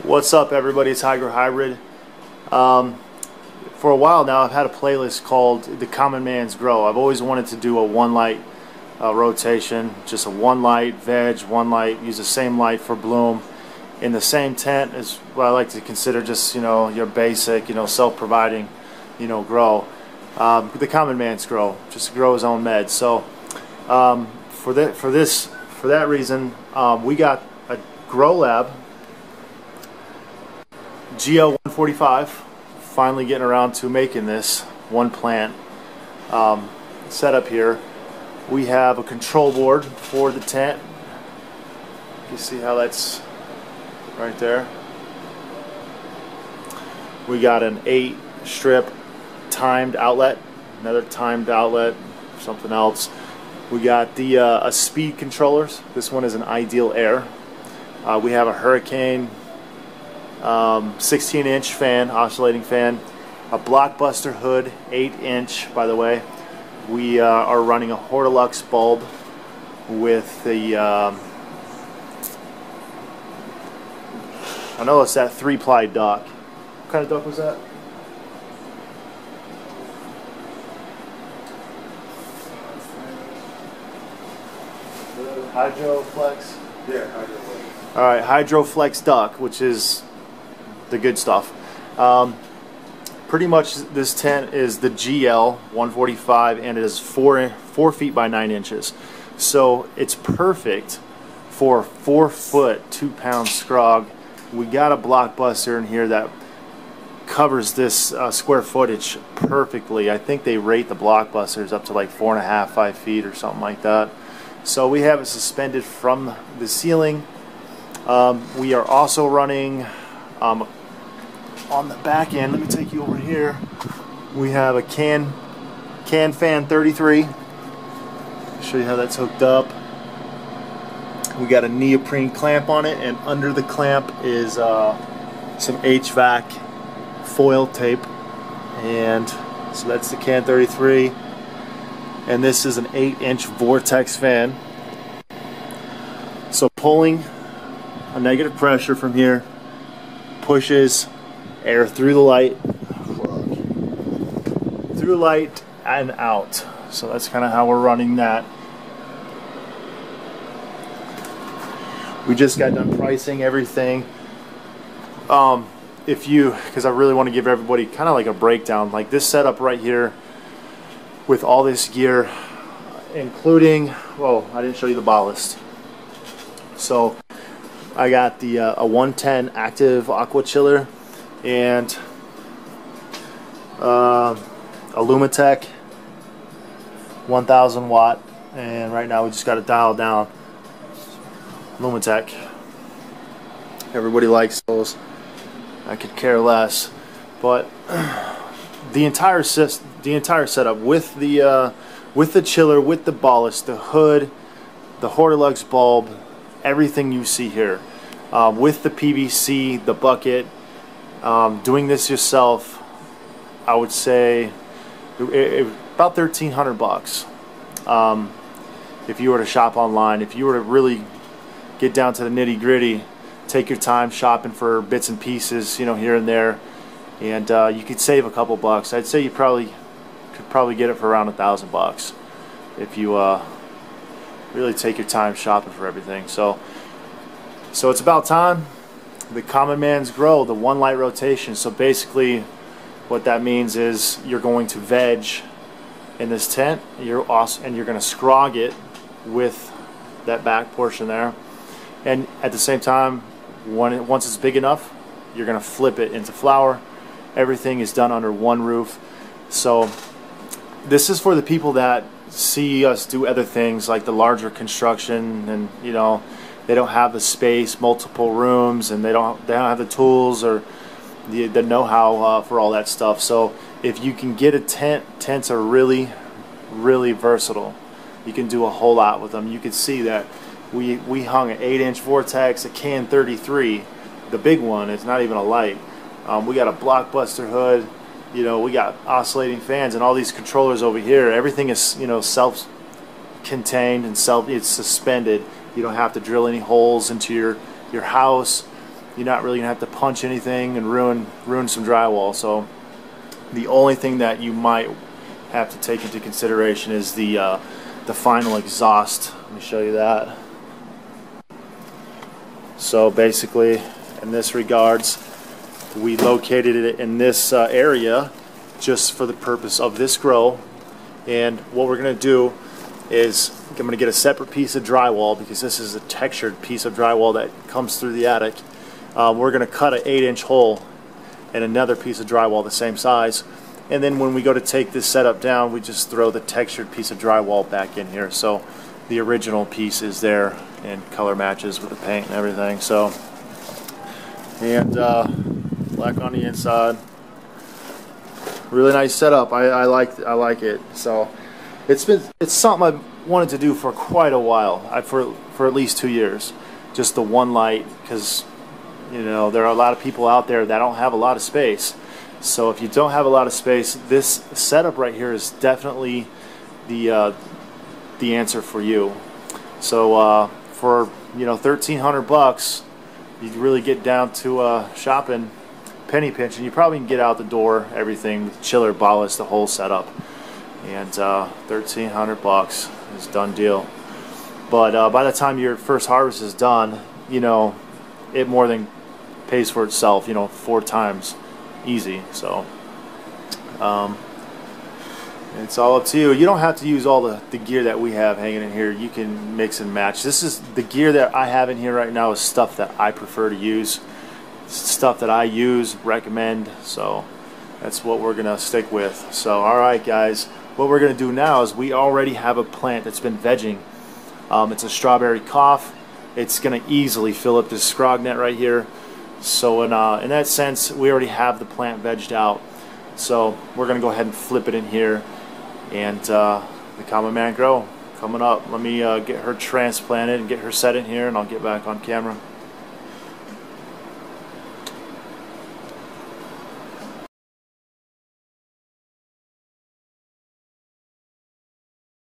What's up, everybody? It's Hydro Hybrid. For a while now, I've had a playlist called The Common Man's Grow. I've always wanted to do a one light rotation, just a one light veg, one light, use the same light for bloom in the same tent is what I like to consider just, your basic, self-providing, grow. The Common Man's Grow, just to grow his own meds. So for that reason, we got a Grow Lab GL145, finally getting around to making this one plant set up here. We have a control board for the tent. You see how that's right there. We got an 8-strip timed outlet, another timed outlet, something else. We got the speed controllers. This one is an Ideal Air. We have a Hurricane 16-inch fan, oscillating fan, a Blockbuster hood, 8-inch, by the way. We are running a Hortilux bulb with the I know it's that 3-ply duck. What kind of duck was that? Hydroflex? Yeah, Hydroflex. Alright, Hydroflex duck, which is the good stuff. Pretty much this tent is the GL145, and it is 4 feet by 9 inches. So it's perfect for 4-foot, 2-pound scrog. We got a Blockbuster in here that covers this square footage perfectly. I think they rate the Blockbusters up to like 4.5, 5 feet or something like that. So we have it suspended from the ceiling. We are also running on the back end, let me take you over here. We have a can fan 33. Show you how that's hooked up. We got a neoprene clamp on it, and under the clamp is some HVAC foil tape. And so that's the can 33. And this is an 8-inch Vortex fan. So pulling a negative pressure from here pushes air through the light, and out. So that's kind of how we're running that. We just got done pricing everything. Because I really want to give everybody kind of like a breakdown, like this setup right here with all this gear, including, well, I didn't show you the ballast. So I got the a 110 active aqua chiller and a Lumitech 1000 watt, and right now we just got to dial down. Lumitech, everybody likes those. I could care less, but the entire setup with the chiller, with the ballast, the hood, the Hortilux bulb, everything you see here, with the PVC, the bucket. Doing this yourself, I would say about $1,300. If you were to shop online, if you were to really get down to the nitty gritty, take your time shopping for bits and pieces, here and there, and you could save a couple bucks. I'd say you could probably get it for around $1,000 if you really take your time shopping for everything. So it's about time. The Common Man's Grow, the one light rotation. So basically what that means is you're going to veg in this tent, and you're going to scrog it with that back portion there, and at the same time, once it's big enough, you're going to flip it into flower. Everything is done under one roof. So this is for the people that see us do other things like the larger construction, and they don't have the space, multiple rooms, and they don't have the tools or the know-how for all that stuff. So if you can get a tent, tents are really, really versatile. You can do a whole lot with them. You can see that we hung an 8-inch Vortex, a can 33, the big one. It's not even a light. We got a Blockbuster hood. We got oscillating fans and all these controllers over here. Everything is self-contained and it's suspended. You don't have to drill any holes into your house. you're not really gonna have to punch anything and ruin some drywall. So the only thing that you might have to take into consideration is the final exhaust. Let me show you that. So basically, in this regards, we located it in this area just for the purpose of this grow. And what we're going to do is I'm going to get a separate piece of drywall, because this is a textured piece of drywall that comes through the attic. We're going to cut an 8-inch hole in another piece of drywall the same size, and then when we go to take this setup down, we just throw the textured piece of drywall back in here. So the original piece is there and color matches with the paint and everything. So, and black on the inside. Really nice setup. I like it. So it's something I wanted to do for quite a while. For at least 2 years. Just the one light, because you know there are a lot of people out there that don't have a lot of space. So if you don't have a lot of space, this setup right here is definitely the answer for you. So for $1,300, you really get down to shopping penny pinching. You probably can get out the door everything, chiller, ballast, the whole setup, and $1,300 is done deal. But by the time your first harvest is done, it more than pays for itself. 4 times easy. So it's all up to you. You don't have to use all the gear that we have hanging in here. You can mix and match. This is the gear that I have in here right now is stuff that I prefer to use, stuff that I use, recommend. So that's what we're gonna stick with. So alright guys, what we're gonna do now is we already have a plant that's been vegging. It's a strawberry cough. It's gonna easily fill up this scrog net right here. So in that sense, we already have the plant vegged out. So we're going to go ahead and flip it in here. And the Common Man Grow coming up. Let me get her transplanted and get her set in here, and I'll get back on camera.